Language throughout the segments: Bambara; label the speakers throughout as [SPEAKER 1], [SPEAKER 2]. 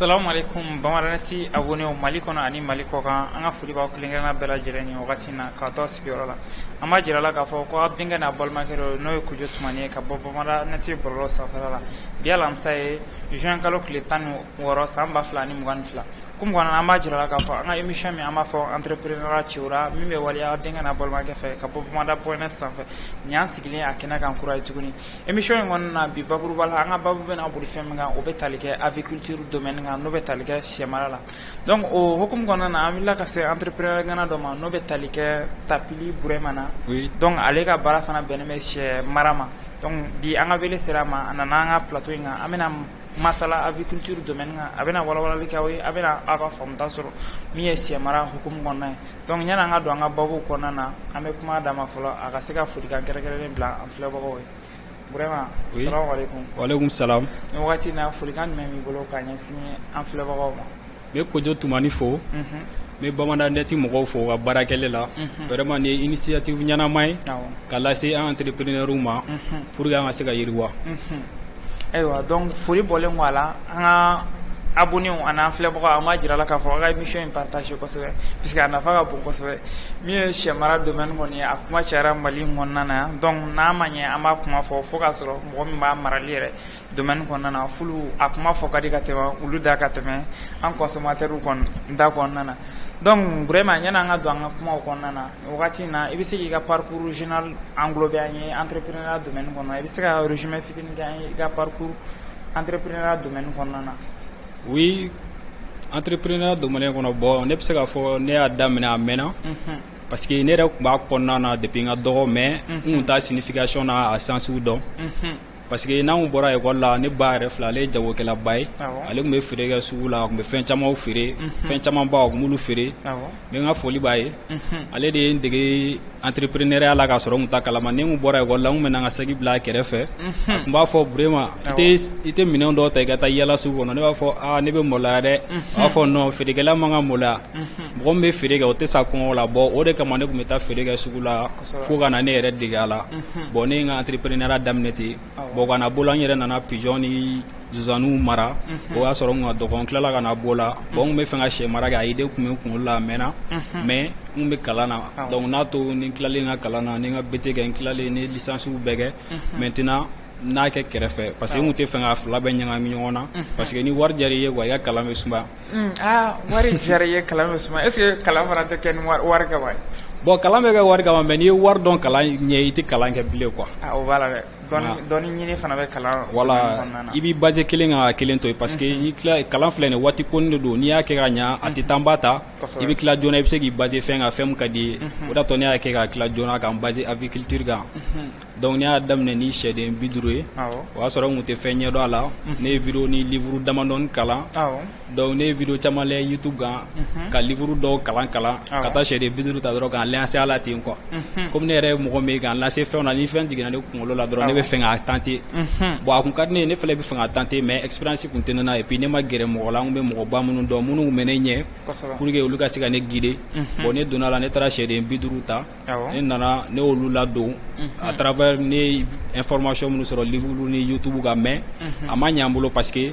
[SPEAKER 1] Assalamu alaikum bamaranati abonné o Mali kɔnɔ ani Mali kɔkan an ka foli b'aw kelenkɛrɛnna bɛɛ lajɛlen ni wagati na k'a to sigiyɔrɔ la an b'a jira la k'a fɔ ko a denkɛ n'a balimakɛ dɔ n'o ye Kojo Tumani ye ka bɔ bamaranati bɔlɔlɔ sanfɛla la bi alamisa ye juin kalo tile 16 san 2022 comme an b'a jira la k'a fɔ an ka émission min an b'a fɔ entrepreneuriat cɛwra min bɛ waleya denkɛ n'a balimakɛ fɛ ka bɔ bamada.net sanfɛ ni an sigilen a kɛnɛ kan kura ye tuguni émission in kɔnɔna na bi bakuruba la an ka babu bɛna boli fɛn min kan o bɛ tali kɛ aviculture domaine kan n'o bɛ tali kɛ sɛmara la donc o hukumu kɔnɔna na an wulila ka se entrepreneur gana dɔ ma n'o bɛ tali kɛ Tapili Burema na donc ale ka baara fana bɛnnen bɛ sɛ mara ma donc bi an ka wele sera a ma a nana an ka plateau in kan an bɛna masala aviculture domaine kan a bɛna walawalali kɛ aw ye a bɛna aw ka faamuta sɔrɔ min ye sɛ mara hukumu kɔnɔna ye donc yanni an ka don an ka babu kɔnɔna na an bɛ kuma d'a ma fɔlɔ a ka se ka folikan kɛrɛnkɛrɛnnen bila an filɛbagaw ye Burema salamu alaikum.
[SPEAKER 2] Waalaikum salam.
[SPEAKER 1] Ni wagati na folikan jumɛn b'i bolo k'a ɲɛsin an filɛbagaw ma.
[SPEAKER 2] N bɛ Kojo Tumani fo n bɛ Bamada.net mɔgɔw fo ka baarakɛle la vraiment ni ye initiative ɲɛnama ye ka lase an entrepreneurs ma pour que an ka se ka yiriwa.
[SPEAKER 1] Ayiwa donc foli bɔlen kɔ a la an ka abonnés ani an filɛbagaw an b'a jira la k'a fɔ a ka émission in partage kosɛbɛ puisque a nafa ka bon kosɛbɛ min ye sɛ mara domaine kɔni ye a kuma cayara Mali kɔnɔna na yan donc n'a ma ɲɛ an b'a kuma fɔ fo k'a sɔrɔ mɔgɔ min b'a marali yɛrɛ domaine kɔnɔna na fulu a kuma fɔ ka di ka tɛmɛ olu da ka tɛmɛ an consommateurs kɔni da kɔnɔna na donc vraiment yanni an ka don an ka kumaw kɔnɔna na wagati in na i bɛ se k'i ka parcours général englobé an ye entrepreneuriat domaine kɔnɔ i bɛ se ka résumé fitinin kɛ an ye i ka parcours entrepreneuriat domaine kɔnɔna na.
[SPEAKER 2] Oui, entrepreneuriat domaine kɔnɔ bon ne bɛ se k'a fɔ ne y'a daminɛ a mɛnna parce que ne yɛrɛ tun b'a kɔnɔna na depuis n ka dɔgɔ mais n tun t'a signification n'a sensu dɔn parce que n'anw bɔra école la ne ba yɛrɛ filɛ ale ye jagokɛlaba ye ale tun bɛ feere kɛ sugu la a tun bɛ fɛn camanw feere fɛn camanba a tun b'olu feere mais n ka foli b'a ye ale de ye n dege entrepreneuriat la k'a sɔrɔ n tun t'a kalama ni n bɔra école la n tun bɛ na n ka sagi bila a kɛrɛfɛ a tun b'a fɔ Burema i tɛ minɛn dɔw ta i ka taa yala sugu kɔnɔ ne b'a fɔ ne bɛ maloya dɛ a b'a fɔ non feerekɛla man ka maloya mɔgɔ min bɛ feere kɛ o tɛ sa kɔngɔ la bon o de kama ne tun bɛ taa feere kɛ sugu la fo ka na ne yɛrɛ dege a la bon ne ye n ka entrepreneuriat daminɛ ten bon ka na bɔ la n yɛrɛ nana pigeon ni zozaniw mara o y'a sɔrɔ n ka dɔgɔ n tilala ka na bɔ la bon n tun bɛ fɛ ka sɛ mara kɛ a idée tun bɛ n kunkolo la a mɛnna mais n bɛ kalan na donc n'a to ni n tilalen n ka kalan na ni n ka BT kɛ n tilalen ni lisansiw bɛɛ kɛ maintenant n'a kɛ kɛrɛfɛ parce que n tun tɛ fɛ ka fila bɛɛ ɲagami ɲɔgɔn na parce que ni wari diyara i ye wa i ka kalan bɛ sumaya.
[SPEAKER 1] Wari diyara i ye kalan bɛ sumaya est ce que kalan fana tɛ kɛ ni wari kama ye.
[SPEAKER 2] Bon kalan bɛ kɛ wari kama mais n'i ye wari dɔn kalan ɲɛ i tɛ kalan kɛ bilen quoi.
[SPEAKER 1] O b'a la dɛ dɔɔni ɲini fana bɛ kalan
[SPEAKER 2] voilà i b'i basé kelen kan ka kelen to yen parce que n'i tila kalan filɛ nin waati koni de don n'i y'a kɛ ka ɲa a tɛ temps ba ta i bɛ tila joona i bɛ se k'i basé fɛn kan fɛn min ka di ye o de y'a to ne y'a kɛ ka tila joona ka n basé aviculture kan donc ne y'a daminɛ ni sɛden 50 ye o y'a sɔrɔ n tun tɛ fɛn ɲɛdɔn a la ne ye vidéo ni livre damadɔni kalan donc ne ye vidéo caman lajɛ YouTube kan ka livre dɔw kalan ka taa sɛden 50 ta dɔrɔn k'an lancer a la ten quoi comme ne yɛrɛ ye mɔgɔ min ye k'an lancer fɛnw na ni fɛn jiginna ne kunkolo la dɔrɔn ne bɛ fɛ k'a tenter bon a kun ka di ne ye ne fɛnɛ bɛ fɛ k'a tenter mais expérience kun tɛ ne na et puis ne ma gɛrɛ mɔgɔ la n kun bɛ mɔgɔba minnu dɔn minnu kun bɛ ne ɲɛ pour que olu ka se ka ne guider bon ne donna la ne taara sɛden 50 ta ne nana ne y'olu ladon à travers ne ye information minnu sɔrɔ livre ni YouTube kan mais a ma ɲɛ n bolo parce que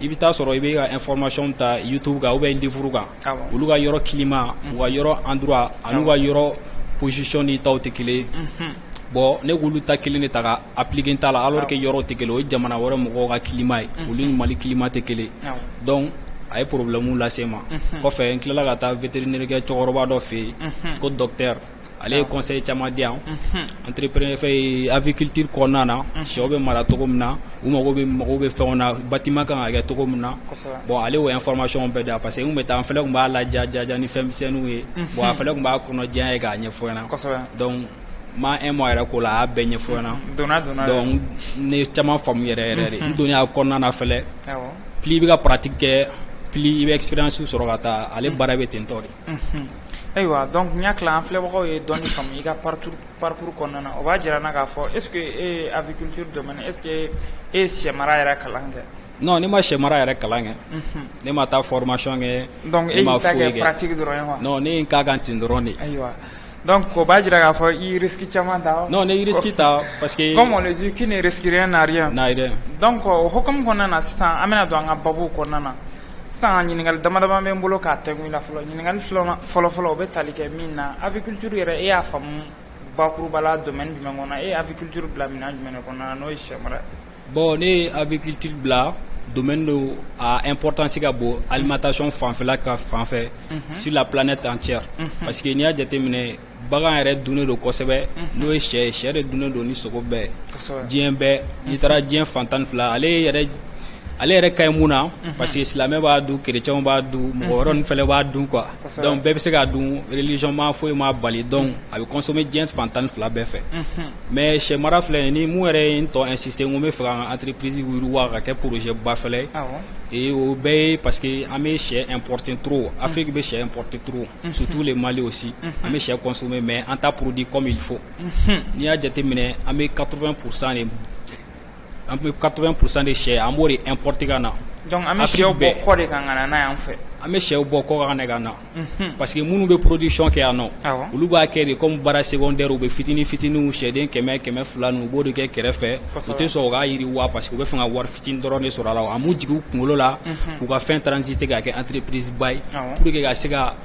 [SPEAKER 2] i bɛ taa sɔrɔ i bɛ ka information ta YouTube kan ou bien livre kan olu ka yɔrɔ climat u ka yɔrɔ endroit ani u ka yɔrɔ position ni taw tɛ kelen ye bon ne k'olu ta kelen de ta ka appliquer ta la alors que yɔrɔ tɛ kelen o ye jamana wɛrɛ mɔgɔw ka climat ye olu ni Mali climat tɛ kelen donc a ye problème lase n ma kɔfɛ n tilala ka taa vétérinaire kɛ cɛkɔrɔba dɔ fɛ yen ko docteur ale ye conseil caman di yan entrepreneur fɛ aviculture kɔnɔna na sɛw bɛ mara cogo min na u mago bɛ fɛnw na bâtiment kan ka kɛ cogo min na bon ale y'o information bɛɛ di yan parce que n kun bɛ taa n fɛnɛ kun b'a laja ni fɛn misɛnninw ye bon a fɛnɛ kun b'a kɔnɔ diya ye k'a ɲɛfɔ n ɲɛna donc ma un mois yɛrɛ ko la a y'a bɛɛ ɲɛfɔ n ɲɛna donc ne caman faamu yɛrɛ yɛrɛ de n donni a kɔnɔna na fɛnɛ plus i bɛ ka pratique kɛ plus i bɛ expérience sɔrɔ ka taa ale baara bɛ ten tɔ de.
[SPEAKER 1] ayiwa donc n y'a tila an filɛbagaw ye dɔɔni faamu i ka parcours kɔnɔna na o b'a jira na k'a fɔ est ce que e ye aviculture domaine est ce que e ye sɛ mara yɛrɛ kalan kɛ.
[SPEAKER 2] non ne ma sɛ mara yɛrɛ kalan kɛ ne ma taa formation kɛ
[SPEAKER 1] donc e y'i ta kɛ pratique dɔrɔn ye wa.
[SPEAKER 2] non ne ye n k'a kan ten dɔrɔn de.
[SPEAKER 1] ayiwa donc o b'a jira k'a fɔ i ye risque caman ta.
[SPEAKER 2] non ne ye risque ta parce que
[SPEAKER 1] comme on le dit qui ne risque rien n'a rien.
[SPEAKER 2] n'a rien.
[SPEAKER 1] donc o hokumu kɔnɔna na sisan an bɛna don an ka babu kɔnɔna na sisan ɲininkali dama dama bɛ n bolo k'a tɛgun i la fɔlɔ ɲininkali fɔlɔfɔlɔ o bɛ tali kɛ min na aviculture yɛrɛ e y'a faamu bakuruba la domaine jumɛn kɔnɔ e ye aviculture bila minɛn jumɛn de kɔnɔna na n'o ye sɛ mara ye.
[SPEAKER 2] bon ne ye aviculture bila domaine do a importance ka bon alimentation fanfɛla ka fanfɛ sur la planète entière parce que n'i y'a jateminɛ bagan yɛrɛ dunnen don kosɛbɛ n'o ye sɛ ye sɛ de dunnen don ni sogo bɛɛ diɲɛ bɛɛ n'i taara diɲɛ fan tan ni fila ale yɛrɛ ka ɲi mun na parce que silamɛ b'a dun kerecɛnw b'a dun mɔgɔ wɛrɛ ninnu fɛnɛ b'a dun quoi donc bɛɛ bɛ se k'a dun religion ma foyi ma bali donc a bɛ consommer diɲɛ fan tan ni fila bɛɛ fɛ mais sɛ mara filɛ ni mun yɛrɛ ye n tɔ insister n ko n bɛ fɛ ka n ka entreprise yiriwa ka kɛ projet ba fɛnɛ et o bɛɛ ye parce que an bɛ sɛ importer trop Afrique bɛ sɛ importer trop surtout les Mali aussi an bɛ sɛ consommer mais an t'a produit comme il faut n'i y'a jateminɛ an bɛ 80% de an bɛ 80% de sɛ an b'o de importer ka na.
[SPEAKER 1] donc an bɛ sɛw bɔ kɔ de kan ka na n'a y'an fɛ.
[SPEAKER 2] an bɛ sɛw bɔ kɔ kan ka na parce que minnu bɛ production kɛ yan nɔ olu b'a kɛ de comme baara secondaire u bɛ fitinin fitininw sɛden 100-100 ninnu u b'o de kɛ kɛrɛfɛ u tɛ sɔn u k'a yiriwa parce que u bɛ fɛ ka wari fitinin dɔrɔn de sɔrɔ a la an m'u jigin u kunkolo la k'u ka fɛn transiter k'a kɛ entreprise ba ye pour que ka se ka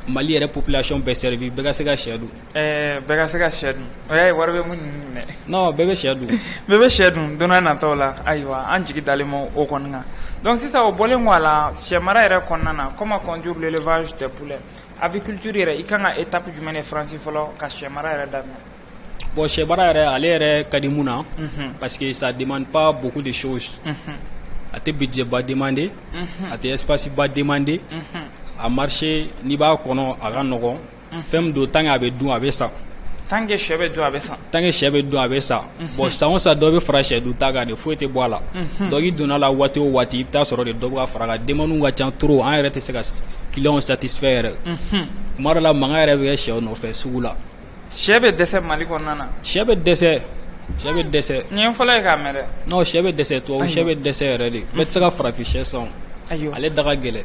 [SPEAKER 2] Mali yɛrɛ population bɛɛ servir bɛɛ ka se ka sɛ dun.
[SPEAKER 1] bɛɛ ka se ka sɛ dun o y'a ye wari bɛ mun minɛ.
[SPEAKER 2] non bɛɛ bɛ sɛ dun.
[SPEAKER 1] bɛɛ bɛ sɛ dun don n'a nataw la ayiwa an jigi dalen ma o kɔni kan donc sisan o bɔlen kɔ a la sɛ mara yɛrɛ kɔnɔna na comment conduire l'élevage des poulets aviculture yɛrɛ i kan ka étape jumɛn de franchir fɔlɔ ka sɛ mara yɛrɛ daminɛ.
[SPEAKER 2] bon sɛ mara yɛrɛ ale yɛrɛ ka di mun na parce que ça demande pas beaucoup de choses a tɛ budget ba demander a tɛ espace ba demander a marché n'i b'a kɔnɔ a ka nɔgɔn fɛn min don tant que a bɛ dun a bɛ san.
[SPEAKER 1] tant que sɛ bɛ dun a bɛ san.
[SPEAKER 2] tant que sɛ bɛ dun a bɛ san bon san o san dɔ bɛ fara sɛ dun ta kan de foyi tɛ bɔ a la donc i donna la waati o waati i bɛ taa sɔrɔ de dɔ bɛ ka fara kan demande ka ca trop an yɛrɛ tɛ se ka clients satisfait yɛrɛ tuma dɔ la mankan yɛrɛ bɛ kɛ sɛw nɔfɛ sugu la.
[SPEAKER 1] sɛ bɛ dɛsɛ Mali kɔnɔna na.
[SPEAKER 2] sɛ bɛ dɛsɛ. sɛ bɛ dɛsɛ.
[SPEAKER 1] nin ye fɔlɔ ye k'a mɛn dɛ. non
[SPEAKER 2] sɛ bɛ dɛsɛ tubabu sɛ bɛ dɛsɛ yɛrɛ de bɛɛ tɛ se ka farafin sɛ san. ale da ka gɛlɛn.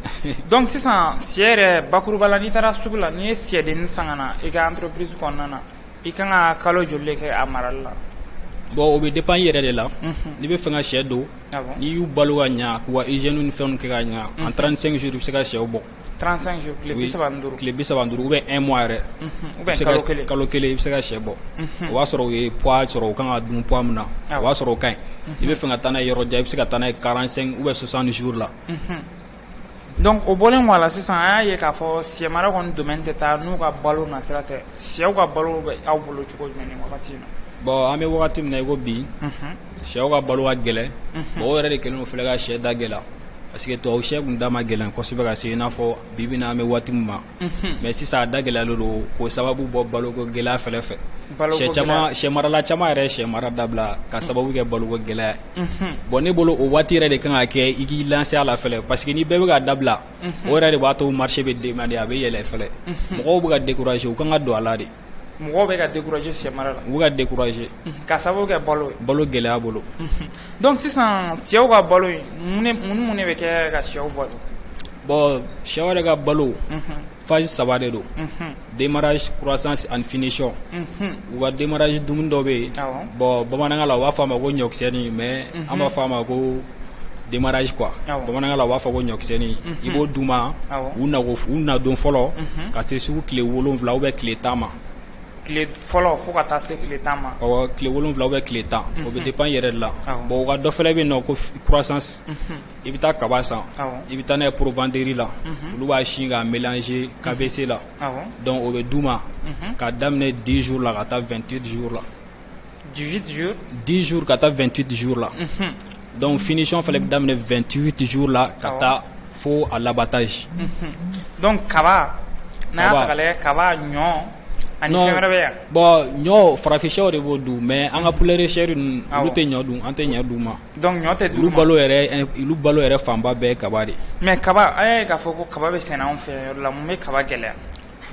[SPEAKER 1] donc sisan sɛ yɛrɛ bakuruba la n'i taara sugu la n'i ye sɛdennin san ka na i ka entreprise kɔnɔna na i kan ka kalo joli de kɛ a marali la.
[SPEAKER 2] bon o bɛ dépend i yɛrɛ de la n'i bɛ fɛ ka sɛ don n'i y'u balo ka ɲa k'u ka hygiène ni fɛnw kɛ ka ɲa en 35 jours i bɛ se ka sɛw bɔ. 35 jours tile 35 tile 35 ou bien 1 mois yɛrɛ ou bien kalo kelen i bɛ se ka sɛ bɔ o b'a sɔrɔ u ye poids sɔrɔ u kan ka dun poids min na o b'a sɔrɔ o ka ɲi i bɛ fɛ ka taa n'a ye yɔrɔ jan i bɛ se ka taa n'a ye 45 ou bien 60 jours la.
[SPEAKER 1] donc o bɔlen kɔ a la sisan an y'a ye k'a fɔ sɛ mara kɔni domaine tɛ taa n'u ka balo nasira tɛ sɛw ka balo bɛ aw bolo cogo jumɛn ni wagati in na.
[SPEAKER 2] bon an bɛ wagati min na i ko bi sɛw ka balo ka gɛlɛn bon o yɛrɛ de kɛlen don filɛ ka sɛ da gɛlɛya parce que tubabu sɛ kun da ma gɛlɛn kosɛbɛ ka se i n'a fɔ bi bi in na an bɛ waati min ma mais sisan a da gɛlɛyalen don k'o sababu bɔ baloko gɛlɛya fɛnɛ fɛ sɛ marala caman yɛrɛ sɛ mara dabila ka sababu kɛ baloko gɛlɛya bon ne bolo o waati yɛrɛ de kan ka kɛ i k'i lancer a la fɛnɛ parce que ni bɛɛ bɛ ka dabila o yɛrɛ de b'a to marché bɛ demander a bɛ yɛlɛ fɛnɛ mɔgɔw bɛ ka décourager u kan ka don a la de.
[SPEAKER 1] mɔgɔw bɛ ka décourager sɛ mara la. u
[SPEAKER 2] bɛ ka décourager.
[SPEAKER 1] ka sababu kɛ balo ye.
[SPEAKER 2] balo gɛlɛya bolo.
[SPEAKER 1] donc sisan sɛw ka balo in mun de bɛ kɛ ka sɛw balo.
[SPEAKER 2] bon sɛw yɛrɛ ka balo phase 3 de don démarrage croissance and finition u ka démarrage dumuni dɔ bɛ yen bon bamanankan la u b'a fɔ a ma ko ɲɔkisɛni mais an b'a fɔ a ma ko démarrage quoi bamanankan la u b'a fɔ ko ɲɔkisɛni i b'o d'u ma u nadon fɔlɔ ka se sugu tile 7 ou bien tile 10 ma.
[SPEAKER 1] tile fɔlɔ fo ka taa se tile 10 ma.
[SPEAKER 2] awɔ tile 7 ou bien tile 10 o bɛ dépend i yɛrɛ de la bon u ka dɔ fɛnɛ bɛ yen nɔ ko croissance i bɛ taa kaba san i bɛ taa n'a ye provendeur la olu b'a sin k'a mélanger KBC la donc o bɛ d'u ma k'a daminɛ 10 jours la ka taa 28 jours la.
[SPEAKER 1] 18 jours.
[SPEAKER 2] 10 jours ka taa 28 jours la donc finition fɛnɛ bɛ daminɛ 28 jours la ka taa fo à l'abattage.
[SPEAKER 1] donc kaba n'a y'a ta k'a lajɛ kaba ɲɔ. ani fɛn wɛrɛ bɛ yan.
[SPEAKER 2] bon ɲɔ farafin sɛw de b'o dun mais an ka poulet de chair ninnu olu tɛ ɲɔ dun an tɛ ɲɔ d'u ma.
[SPEAKER 1] donc ɲɔ tɛ d'u ma.
[SPEAKER 2] olu balo yɛrɛ fanba bɛɛ ye kaba de.
[SPEAKER 1] mais kaba an y'a ye k'a fɔ ko kaba bɛ sɛnɛ anw fɛ yɔrɔ la mun bɛ kaba gɛlɛya.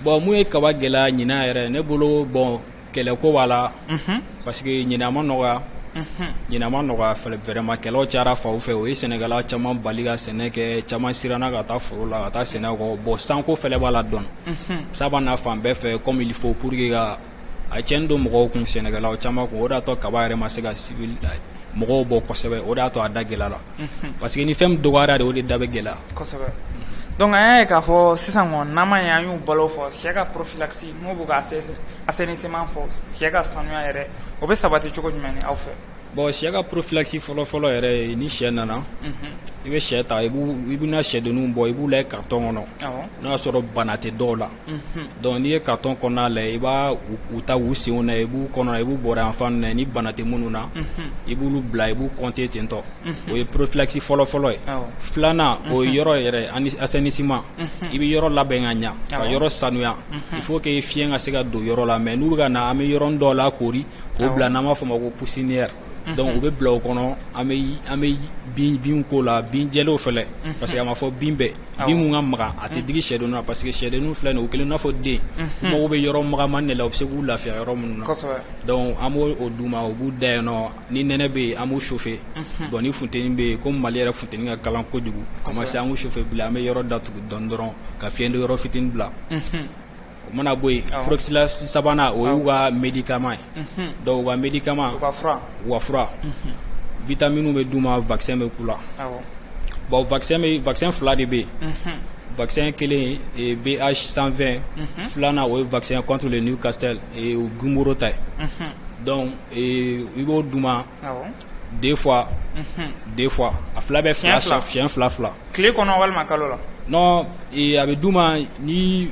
[SPEAKER 2] bon mun ye kaba gɛlɛya ɲina yɛrɛ ne bolo bon kɛlɛko b'a la parce que ɲina ma nɔgɔya ɲina ma nɔgɔya vraiment kɛlɛw cayara faw fɛ o ye sɛnɛgala caman bali ka sɛnɛ kɛ caman siranna ka taa foro la ka taa sɛnɛ kɔ bon sanko fɛlɛ b'a la dɔɔni saba n'a fan bɛɛ fɛ comme il faut pour que ka a cɛnni don mɔgɔw kun sɛnɛgalaw caman kun o de y'a to kaba yɛrɛ ma se ka civil mɔgɔw bɔ kosɛbɛ o de y'a to a da gɛlɛyara parce que ni fɛn min dɔgɔyara de o de da bɛ gɛlɛya
[SPEAKER 1] kosɛbɛ. Donc an y'a ye k'a fɔ sisan kɔni n'an ma ye an y'u balo fɔ sɛ ka prophylaxie n'o bɛ ka assainissement fɔ sɛ ka sanuya yɛrɛ o bɛ sabati cogo jumɛn ni aw fɛ?
[SPEAKER 2] bon sɛ ka prophylaxie fɔlɔ-fɔlɔ yɛrɛ ni sɛ nana i bɛ sɛ ta i bɛna sɛdenninw bɔ i b'u lajɛ carton kɔnɔ n'a y'a sɔrɔ bana tɛ dɔw la donc n'i ye carton kɔnɔna lajɛ i b'a u ta u senw na i b'u kɔnɔ i b'u bɔra yan fan na ni bana tɛ minnu na i b'olu bila i b'u compter ten tɔ o ye prophylaxie fɔlɔ-fɔlɔ ye filanan o ye yɔrɔ yɛrɛ assainissement i bɛ yɔrɔ labɛn ka ɲa ka yɔrɔ sanuya il faut que fiɲɛ ka se ka don yɔrɔ la mais n'u bɛ ka na an bɛ yɔrɔnin dɔw la kori k'o bila n'an b'a fɔ o ma ko poussinière donc u bɛ bila o kɔnɔ an bɛ bin ko la bin jɛlenw fɛlɛ parce que a ma fɔ bin bɛɛ bin mun ka magan a tɛ digi sɛdenninw na parce que sɛdenninw filɛ nin ye o kelen n'a fɔ den u mago bɛ yɔrɔ magamani de la u bɛ se k'u lafiya yɔrɔ minnu na donc an b'o d'u ma u b'u da yen nɔ ni nɛnɛ bɛ yen an b'u chauffer bon ni funteni bɛ yen komi Mali yɛrɛ funteni ka kalan kojugu o ma se an b'u chauffer bilen an bɛ yɔrɔ datugu dɔɔni dɔrɔn ka fiɲɛ don yɔrɔ fitinin bila o mana bɔ yen furakisɛ sabanan o y'u ka médicament ye donc u ka médicament u ka fura vitamines bɛ d'u ma vaccin bɛ k'u la bon vaccin fila de bɛ yen vaccin kelen ye BH 120 filanan o ye vaccin contre le Newcastle o Gumboro ta ye donc i b'o d'u ma deux fois a fila bɛ fiɲɛ fila
[SPEAKER 1] tile kɔnɔ walima kalo la
[SPEAKER 2] non a bɛ d'u ma ni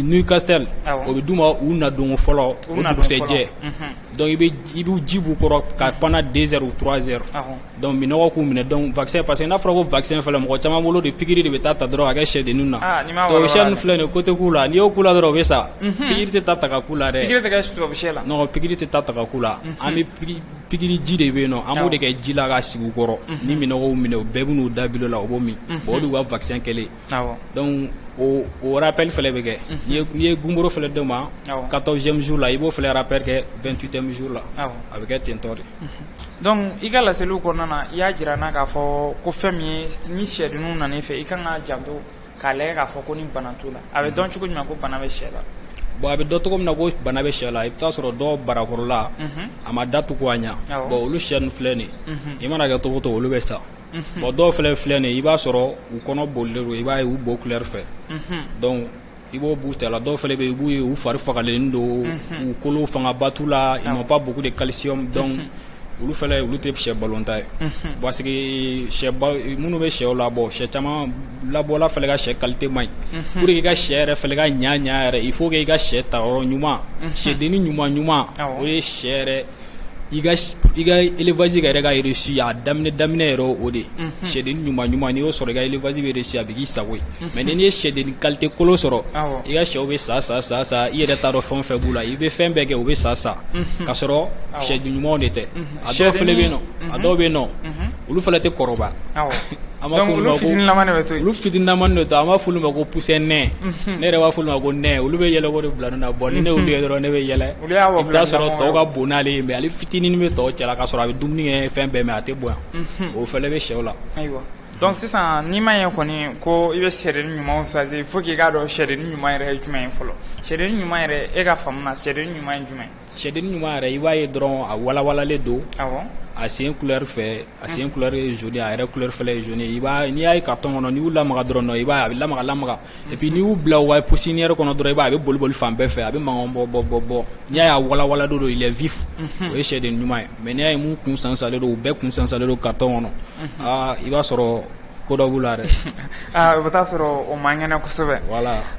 [SPEAKER 2] Newcastle o bɛ d'u ma u nadonko fɔlɔ o dugusɛjɛ donc i b'u ji b'u kɔrɔ ka pendant 2 heures ou 3 heures donc minɔgɔ k'u minɛ donc vaccin parce que n'a fɔra ko vaccin fɛlɛ mɔgɔ caman bolo de pikiri de bɛ taa dɔrɔn a kɛ sɛdenninw na donc sɛ ninnu filɛ nin ye côté k'u la n'i y'o k'u la dɔrɔn o bɛ sa pikiri tɛ taa ta ka k'u la dɛ
[SPEAKER 1] pikiri tɛ kɛ tubabu sɛ la
[SPEAKER 2] non pikiri tɛ taa ta ka k'u la an bɛ pikiri ji de bɛ yen nɔ an b'o de kɛ ji la ka sigi u kɔrɔ ni minɔgɔw minɛ o bɛɛ bɛ n'u da bilo la o b'o min bon o de y'u ka vaccin kɛlen donc o rappel fɛlɛ bɛ kɛ n'i ye Gumboro fɛlɛ d'o ma 14e jour la i b'o fɛlɛ rappel kɛ 28e jour la a bɛ kɛ ten tɔ de
[SPEAKER 1] donc i ka laseliw kɔnɔna na i y'a jira n na k'a fɔ ko fɛn min ye ni sɛdenninw nan'i fɛ i kan ka janto k'a lajɛ k'a fɔ ko ni bana t'u la a bɛ dɔn cogo jumɛn ko bana bɛ sɛ la
[SPEAKER 2] bon a bɛ dɔn cogo min na ko bana bɛ sɛ la i bɛ taa sɔrɔ dɔw barakɔrɔla a ma datugu a ɲa bon olu sɛ ninnu filɛ nin ye i mana kɛ cogo o cogo olu bɛ sa bon dɔw filɛ nin ye i b'a sɔrɔ u kɔnɔ bolilen don i b'a ye u bo couleur fɛ donc i b'o b'u tɛ la dɔw fɛnɛ bɛ yen i b'u ye u fari fagalen don u kolo fangaba t'u la ils n'ont pas beaucoup de calcium donc olu fɛnɛ olu tɛ sɛ balonta ye parce que minnu bɛ sɛw labɔ sɛ caman labɔla fɛnɛ ka sɛ qualité man ɲi pour que i ka sɛ yɛrɛ fɛnɛ ka ɲa yɛrɛ il faut que i ka sɛ ta yɔrɔ ɲuman sɛdennin ɲuman o ye sɛ yɛrɛ i ka élevage yɛrɛ ka réussi a daminɛ yɛrɛ o de sɛdennin ɲuman n'i y'o sɔrɔ i ka élevage bɛ réussi a bɛ k'i sago ye mais ni ye sɛdennin qualité kolon sɔrɔ i ka sɛw bɛ sa i yɛrɛ t'a dɔn fɛn o fɛn b'u la i bɛ fɛn bɛɛ kɛ u bɛ sa ka sɔrɔ sɛden ɲumanw de tɛ a dɔw fɛnɛ bɛ yen nɔ a dɔw bɛ yen nɔ olu fɛnɛ tɛ kɔrɔba an b'a fɔ olu ma ko olu fitininama de to an b'a fɔ olu ma ko poussin nɛ ne yɛrɛ b'a fɔ olu ma ko nɛ olu bɛ yɛlɛ ko de bila ne na bon ni ne olu ye dɔrɔn ne bɛ yɛlɛ i bɛ taa sɔrɔ tɔw ka bon n'ale ye mais ale fitinin bɛ tɔw cɛla ka sɔrɔ a bɛ dumuni kɛ fɛn bɛɛ mais a tɛ bonya o fɛnɛ bɛ sɛw la
[SPEAKER 1] donc sisan n'i ma ye kɔni ko i bɛ sɛdennin ɲumanw choisir il faut que i k'a dɔn sɛdennin ɲuman yɛrɛ ye jumɛn ye fɔlɔ sɛdennin ɲuman yɛrɛ e ka faamu na sɛdennin ɲuman ye jumɛn
[SPEAKER 2] sɛdennin ɲuman yɛrɛ i b'a ye dɔrɔn a walawalalen don a sen couleur fɛ a sen couleur ye jaune a yɛrɛ couleur fɛlɛ ye jaune i b'a n'i y'a ye carton kɔnɔ n'i y'u lamaga dɔrɔn i b'a ye a bɛ lamaga et puis n'i y'u bila u ka poussinière kɔnɔ dɔrɔn i b'a ye a bɛ boli fan bɛɛ fɛ a bɛ mankan bɔ n'i y'a ye a walawala don il est vif o ye sɛdennin ɲuman ye mais n'i y'a ye mun kun sansalen don u bɛɛ kun sansalen don carton kɔnɔ i b'a sɔrɔ ko dɔ b'u la dɛ
[SPEAKER 1] o bɛ taa sɔrɔ o man kɛnɛ kosɛbɛ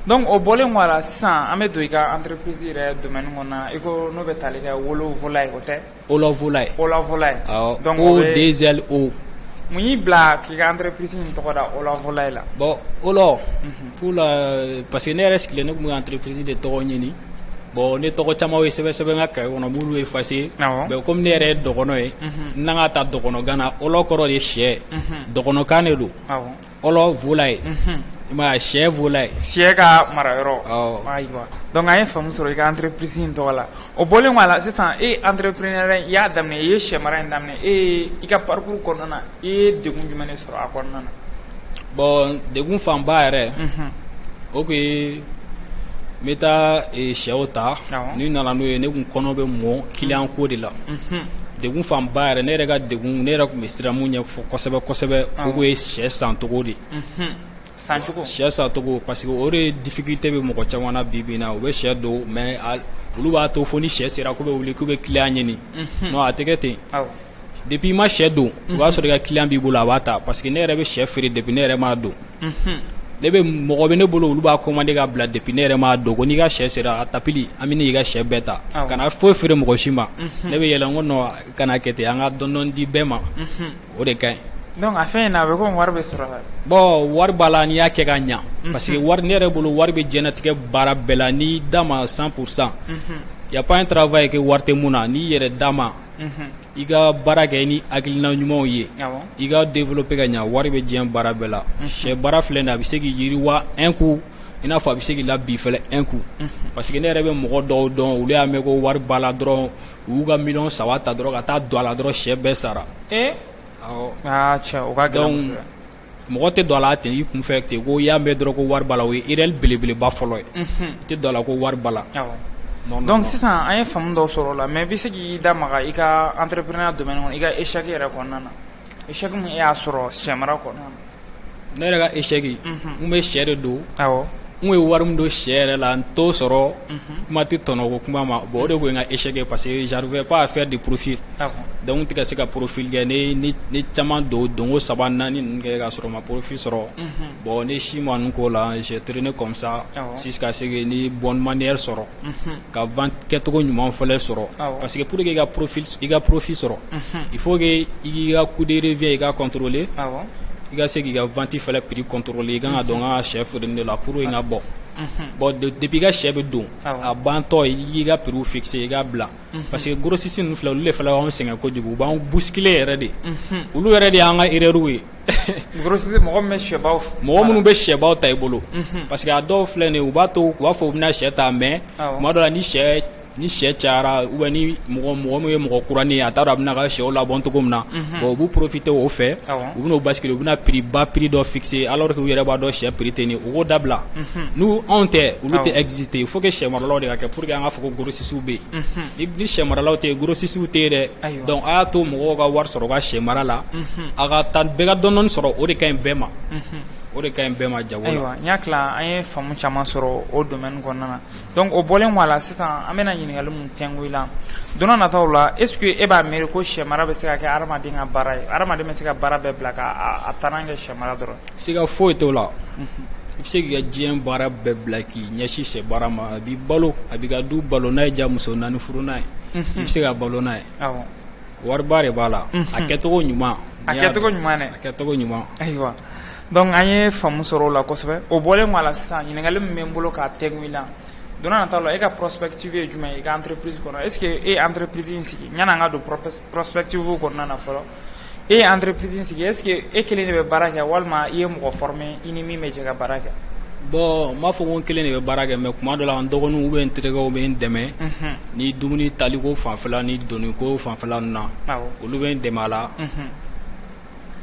[SPEAKER 1] donc o bɔlen kɔ a la sisan an bɛ don i ka entreprise yɛrɛ domaine kɔnɔ na i ko n'o bɛ tali kɛ wolo volaille o tɛ Ola volaille
[SPEAKER 2] donc O2LO
[SPEAKER 1] mun y'i bila k'i ka entreprise in tɔgɔ da Ola volaille la
[SPEAKER 2] bon Ola pour la parce que ne yɛrɛ sigilen ne tun bɛ entreprise de tɔgɔ ɲini bon ne tɔgɔ caman ye sɛbɛn n ka cahier kɔnɔ m'olu effacer mais comme ne yɛrɛ ye dɔgɔnɔ ye n'an ka ta dɔgɔnɔkan na Ola kɔrɔ de sɛ dɔgɔnɔkan de don Ola volaille ma chef wala
[SPEAKER 1] sɛ ka mara yɔrɔ ayiwa donc an ye faamu sɔrɔ i ka entreprise in tɔgɔ la o bɔlen kɔ a la sisan entrepreneur i y'a daminɛ i ye sɛ mara in daminɛ i ka parcours kɔnɔna na i ye degun jumɛn de sɔrɔ a kɔnɔna na
[SPEAKER 2] bon degun fanba yɛrɛ o kun ye n bɛ taa sɛw ta ni nana n'o ye ne kun kɔnɔ bɛ mɔ client ko de la degun fanba yɛrɛ ne yɛrɛ ka degun ne yɛrɛ kun bɛ siran mun ɲɛ fɔ kosɛbɛ kosɛbɛ o kun ye sɛ san cogo de sɛ san cogo parce que o de difficulté bɛ mɔgɔ caman na bi bi in na u bɛ sɛ don mais olu b'a to fo ni sɛ sera k'u bɛ wuli k'u bɛ client ɲini non a tɛ kɛ ten depuis i ma sɛ don o b'a sɔrɔ i ka client b'i bolo a b'a ta parce que ne yɛrɛ bɛ sɛ feere depuis ne yɛrɛ m'a don ne bɛ mɔgɔ bɛ ne bolo olu b'a commandé ka bila depuis ne yɛrɛ m'a don ko n'i ka sɛ sera a tapili an bɛ n'i ka sɛ bɛɛ ta kana foyi feere mɔgɔ si ma ne bɛ yɛlɛ n ko non kana kɛ ten an ka dɔɔni di bɛɛ ma o de ka ɲi
[SPEAKER 1] donc a fɛn in na a bɛ komi wari bɛ sɔrɔ a la
[SPEAKER 2] bon wari b'a la n'i y'a kɛ ka ɲa parce que wari ne yɛrɛ bolo wari bɛ diɲɛlatigɛ baara bɛɛ la n'i da ma 100% y a pas un travail que wari tɛ mun na n'i yɛrɛ da ma i ka baara kɛ ni hakilina ɲumanw ye i ka développer ka ɲa wari bɛ diɲɛ baara bɛɛ la sɛ baara filɛ nin ye a bɛ se k'i yiriwa un coup i n'a fɔ a bɛ se k'i la bi fɛnɛ un coup parce que ne yɛrɛ bɛ mɔgɔ dɔw dɔn olu y'a mɛn ko wari b'a la dɔrɔn u y'u ka miliyɔn 3 ta dɔrɔn ka taa don a la dɔrɔn sɛ bɛɛ sara
[SPEAKER 1] tiɲɛ o ka gɛlɛn kosɛbɛ
[SPEAKER 2] mɔgɔ tɛ don a la ten i kunfɛ ten ko i y'a mɛn dɔrɔn ko wari b'a la o ye erreur belebeleba fɔlɔ ye i tɛ don a la ko wari b'a la
[SPEAKER 1] donc sisan an ye faamu dɔw sɔrɔ o la mais i bɛ se k'i da maga i ka entrepreneur domaine kɔnɔ i ka échec yɛrɛ kɔnɔna na échec min e y'a sɔrɔ sɛ mara kɔnɔna na
[SPEAKER 2] ne yɛrɛ ka échec n bɛ sɛ de don n ye wari min don sɛ yɛrɛ la n t'o sɔrɔ kuma tɛ tɔnɔ ko kuma ma bon o de kun ye n ka échec ye parce que j'arrivais pas à faire de profil donc n tɛ ka se ka profil kɛ ne caman don donko 3 4 ninnu kɛ ka sɔrɔ ma profil sɔrɔ bon ne 6 mois ninnu k'o la j'ai traîné comme ça jusqu'à ce que ni bonne manière sɔrɔ ka vente kɛcogo ɲuman fɛnɛ sɔrɔ parce que pour que i ka profil sɔrɔ il faut que i k'i ka coût de revient i ka contrôler i ka se k'i ka vente fɛnɛ prix contrôler i kan ka dɔn ka sɛ feere de la pour i ka bɔ bon depuis i ka sɛ bɛ don a bantɔ i k'i ka prix fixer i ka bila parce que grossiste ninnu filɛ olu de fɛnɛ b'anw sɛgɛn kojugu u b'anw bousculer yɛrɛ de olu yɛrɛ de y'an ka erreur ye
[SPEAKER 1] grossiste mɔgɔ min bɛ sɛbaw
[SPEAKER 2] mɔgɔ minnu bɛ sɛbaw ta i bolo parce que a dɔw filɛ nin ye u b'a to u b'a fɔ u bɛna sɛ ta mais tuma dɔ la ni sɛ cayara ou bien ni mɔgɔ min ye mɔgɔ kuranin ye a t'a dɔn a bɛna ka sɛw labɔn cogo min na bon u b'u profiter o fɛ u bɛn'o basculer u bɛna prix dɔ fixer alors que u yɛrɛ b'a dɔn sɛ prix tɛ nin u k'o dabila n'u anw tɛ olu tɛ exister il faut que sɛ maralaw de ka kɛ pour que an ka fɔ ko grossistes bɛ yen ni sɛ maralaw tɛ yen grossistes tɛ yen dɛ donc a y'a to mɔgɔw ka wari sɔrɔ u ka sɛ mara la a ka taa bɛɛ ka dɔɔni sɔrɔ o de ka ɲi bɛɛ ma o de ka ɲi bɛɛ ma jago la
[SPEAKER 1] ayiwa n y'a tila an ye faamu caman sɔrɔ o domaine kɔnɔna na donc o bɔlen kɔ a la sisan an bɛna ɲininkali mun tɛngu i la don n'a nataw la est ce que e b'a miiri ko sɛ mara bɛ se ka kɛ adamaden ka baara ye adamaden bɛ se ka baara bɛɛ bila k'a taaran kɛ sɛ mara dɔrɔn
[SPEAKER 2] siga foyi t'o la i bɛ se k'i ka diɲɛ baara bɛɛ bila k'i ɲɛsin sɛ baara ma a b'i balo a b'i ka du balo n'a ye ja muso 4 furu n'a ye i bɛ se ka balo n'a ye wariba de b'a la a kɛcogo ɲuman
[SPEAKER 1] a kɛcogo ɲuman dɛ
[SPEAKER 2] a kɛcogo ɲuman
[SPEAKER 1] ayiwa donc an ye faamu sɔrɔ o la kosɛbɛ o bɔlen kɔ a la sisan ɲininkali min bɛ n bolo k'a tɛngu i la don n'a nataw la e ka prospective ye jumɛn ye i ka entreprise kɔnɔ est ce que e ye entreprise in sigi yanni an ka don prospective kɔnɔna na fɔlɔ e ye entreprise in sigi est ce que e kelen de bɛ baara kɛ walima i ye mɔgɔ former i ni min bɛ jɛ ka baara kɛ
[SPEAKER 2] bon n b'a fɔ ko n kelen de bɛ baara kɛ mais kuma dɔ la n dɔgɔninw ou bien n terikɛw bɛ n dɛmɛ ni dumuni taliko fanfɛla ni donniko fanfɛla ninnu na olu bɛ n dɛmɛ a la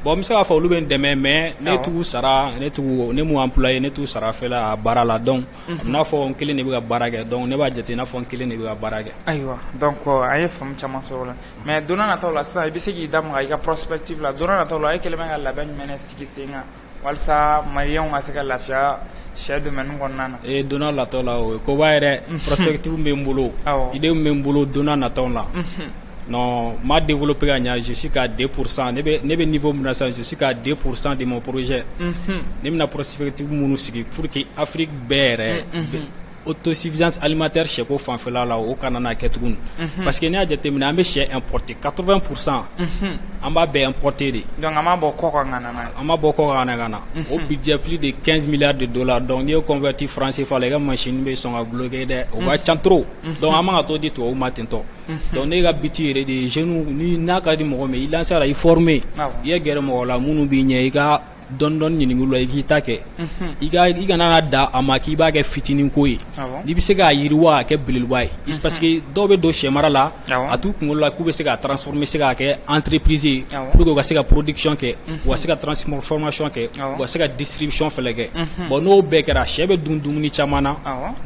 [SPEAKER 2] bon n bɛ se k'a fɔ olu bɛ n dɛmɛ mais ne t'u sara ne m'u employé ne t'u sara fɛnɛ a baara la donc a bɛ n'a fɔ n kelen de bɛ ka baara kɛ donc ne b'a jate i n'a fɔ n kelen de bɛ ka baara kɛ.
[SPEAKER 1] ayiwa donc an ye faamu caman sɔrɔ o la mais don n'a nataw la sisan i bɛ se k'i da maga i ka prospective la don n'a nataw la e kɛlen bɛ ka labɛn jumɛn de sigi sen kan walasa maliyɛnw ka se ka lafiya sɛ domaine kɔnɔna na.
[SPEAKER 2] don n'a nataw la o ye koba yɛrɛ prospective bɛ n bolo idée bɛ n bolo don n'a nataw la. Non, m'a développé à Nia, je suis qu'à 2%. Ne be niveau mun na je suis qu'à 2% de mon projet. Ne bɛna prospective minnu sigi pour que Afrique bɛɛ yɛrɛ autosuffisance alimentaire sɛko fanfɛla la o kana na kɛ tuguni parce que n'i y'a jateminɛ an bɛ sɛ importer 80% an b'a bɛɛ importer de.
[SPEAKER 1] donc an b'a bɔ kɔ kan ka na n'a ye.
[SPEAKER 2] an b'a bɔ kɔ kan ka na o budget plus de 15 milliards de dollars donc n'i ye converti franc CFA la i ka machine bɛ sɔn ka bloquer dɛ o ka ca trop donc an man ka t'o di tubabuw ma ten tɔ donc ne ka biti yɛrɛ de jeunes ni n'a ka di mɔgɔ min i lancer la i former i ye gɛrɛ mɔgɔ la minnu b'i ɲɛ i ka dɔndɔn ɲininkali la i k'i ta kɛ i kana da a ma k'i b'a kɛ fitinin ko ye n'i bɛ se k'a yiriwa k'a kɛ belebeleba ye parce que dɔw bɛ don sɛ mara la a t'u kunkolo la k'u bɛ se k'a transformer se k'a kɛ entreprise ye pour que u ka se ka production kɛ u ka se ka transformation kɛ u ka se ka distribution fɛnɛ kɛ bon n'o bɛɛ kɛra sɛ bɛ dun dumuni caman na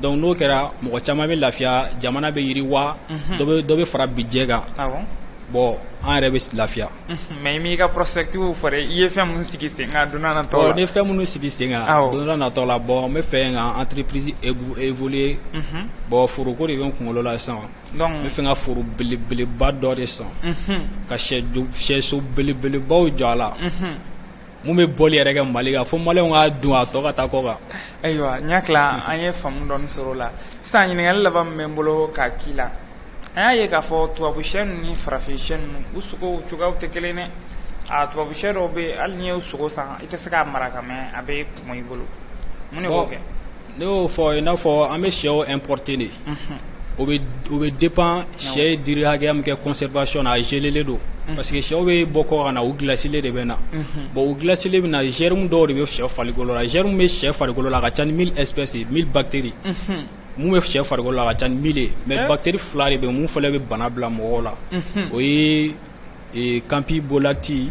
[SPEAKER 2] donc n'o kɛra mɔgɔ caman bɛ lafiya jamana bɛ yiriwa dɔ bɛ fara budget kan bon an yɛrɛ bɛ lafiya
[SPEAKER 1] mais i m'i ka prospective fɔ dɛ i ye fɛn minnu sigi sen kan don n'a nataw la
[SPEAKER 2] ni fɛn minnu sigi sen kan don n'a nataw la bon n bɛ fɛ ka entreprise évoluer bon foroko de bɛ n kunkolo la sisan donc n bɛ fɛ ka foro belebeleba dɔ de san ka sɛso belebelebaw jɔ a la mun bɛ bɔli yɛrɛ kɛ Mali kan fo maliyɛnw k'a dun a tɔ ka taa kɔ kan.
[SPEAKER 1] Ayiwa n y'a tila an ye faamu dɔɔni sɔrɔ o la sisan ɲininkali laban min bɛ n bolo k'a k'i la an y'a ye k'a fɔ tubabu sɛ ninnu ni farafin sɛ ninnu u sogo cogoyaw tɛ kelen dɛ a tubabu sɛ dɔw bɛ hali n'i y'o sogo san i tɛ se k'a mara ka mɛn a bɛ kumɔ i bolo mun de b'o kɛ.
[SPEAKER 2] Ne y'o fɔ i n'a fɔ an bɛ sɛw importer de o bɛ dépend sɛ ye diri hakɛya min kɛ conservation na a gelelen don parce que sɛw bɛ bɔ kɔ ka na u glacilen de bɛ na bon u glacilen bɛ na germe dɔw de bɛ sɛ farikolo la germe bɛ sɛ farikolo la a ka ca ni 1000 espèces 1000 bactéries mun bɛ sɛ farikolo la a ka ca ni 1000 ye mais bactéries fila de bɛ mun fɛnɛ bɛ bana bila mɔgɔw la o ye Campylobacter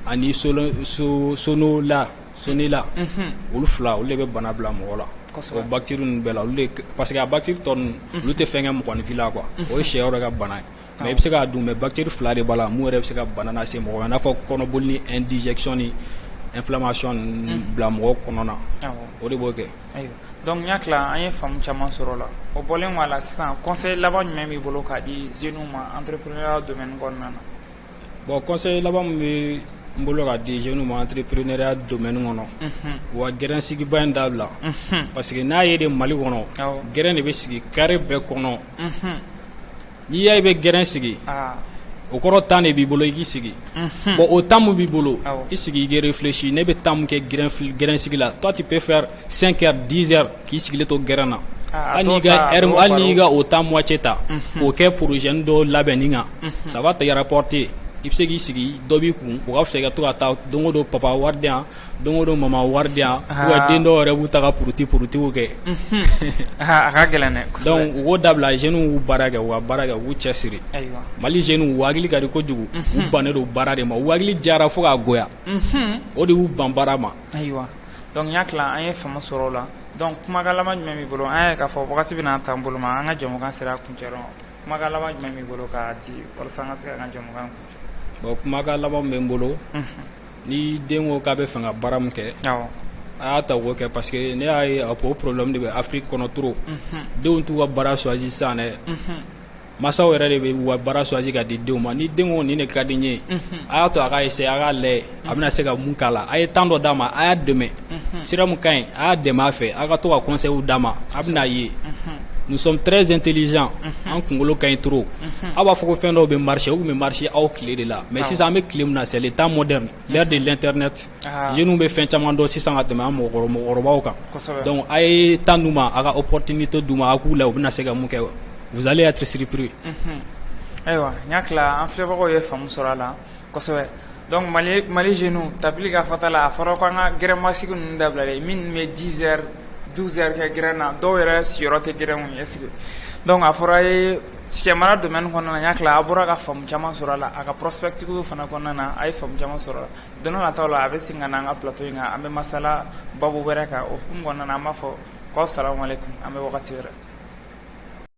[SPEAKER 2] ani Sonella olu fila olu de bɛ bana bila mɔgɔ la o bactéries ninnu bɛɛ la olu de parce que a bactéries tɔ ninnu olu tɛ fɛn kɛ mɔgɔninfin la quoi o ye sɛ yɛrɛ ka bana ye mais i bɛ se k'a dun mais bactéries fila de b'a la mun yɛrɛ bɛ se ka bana lase mɔgɔ ma i n'a fɔ kɔnɔboli ni indigestion ni inflammation ninnu bila mɔgɔ kɔnɔ na o de b'o kɛ.
[SPEAKER 1] Donc n y'a tila an ye faamu caman sɔrɔ o la o bɔlen a la sisan conseil laban jumɛn b'i bolo k'a di jeunes ma entrepreneuriat domaine kɔnɔna na.
[SPEAKER 2] Bon conseil laban min bɛ n bolo k'a di jeunes ma entrepreneuriat domaine kɔnɔ wa gɛrɛn sigiba in dabila parce que n'a ye de Mali kɔnɔ gɛrɛn de bɛ sigi carré bɛɛ kɔnɔ n'i y'a ye i bɛ gɛrɛn sigi o kɔrɔ temps de b'i bolo i k'i sigi bon o temps min b'i bolo i sigi i k'i réfléchir ne bɛ temps min kɛ gɛrɛn sigi la toi tu peux faire 5 heures 10 heures k'i sigilen to gɛrɛn na hali n'i y'i ka o temps moitié ta k'o kɛ projet dɔ labɛnni kan ça va te rapporter i bɛ se k'i sigi dɔ b'i kun o ka fisa i ka to ka taa don o don papa wari di yan don o don mama wari di yan ou den dɔw yɛrɛ b'u ta ka purutiw kɛ
[SPEAKER 1] a ka gɛlɛn dɛ
[SPEAKER 2] donc u k'o dabila jeunes y'u baara kɛ u ka baara kɛ u k'u cɛsiri Mali jeunes u hakili ka di kojugu u bannen don baara de ma u hakili jara fo k'a goya o de y'u ban baara ma.
[SPEAKER 1] Ayiwa donc n y'a tila an ye faamu sɔrɔ o la donc kumakan laban jumɛn b'i bolo an ye k'a fɔ wagati bɛ n'an t'an bolo ma an ka jɛmukan sera a kuncɛyɔrɔ ma kumakan laban jumɛn b'i bolo k'a di walasa an ka se ka an ka jɛmukan kuncɛ.
[SPEAKER 2] Bon kumakan laban bɛ n bolo ni den ko k'a bɛ fɛ ka baara min kɛ a y'a ta o kɛ parce que ne y'a ye o problème de bɛ Afrique kɔnɔ trop denw t'u ka baara choisi sisan dɛ masaw yɛrɛ de bɛ u ka baara choisi ka di denw ma ni den ko nin de ka di n ye a y'a to a ka essayer a k'a lajɛ a bɛna se ka mun k'a la a ye temps dɔ d'a ma a y'a dɛmɛ sira min ka ɲi a y'a dɛmɛ a fɛ a ka to ka conseils d'a ma a bɛna ye nous sommes très intelligents an kunkolo ka ɲi trop aw b'a fɔ ko fɛn dɔw bɛ marcher u bɛ marcher aw tile de la mais sisan an bɛ tile min na c'est le temps moderne l'ère de l'internet jeunes bɛ fɛn caman dɔn sisan ka tɛmɛ an mɔgɔkɔrɔbaw kan donc a ye temps d'u ma a ka opportunité d'u ma a k'u la u bɛna se ka mun kɛ vous allez être surpris.
[SPEAKER 1] Ayiwa n y'a tila an filɛbagaw ye faamu sɔrɔ a la kosɛbɛ donc Mali jeunes tabili ka fata la a fɔra ko an ka gɛrɛnmasigi ninnu dabila dɛ minnu bɛ 10 heures 12 heures kɛ gɛrɛn na dɔw yɛrɛ siyɔrɔ tɛ gɛrɛnw ye sigi donc a fɔra ye sɛmara domaine kɔnɔna na n y'a tila a bɔra ka faamu caman sɔrɔ a la a ka prospective fana kɔnɔna na a ye faamu caman sɔrɔ a la don dɔ nataw la a bɛ segin ka na an ka plateau in kan an bɛ masala babu wɛrɛ kan o hukumu kɔnɔna na an b'a fɔ k'aw salamu aleykum an bɛ wagati wɛrɛ.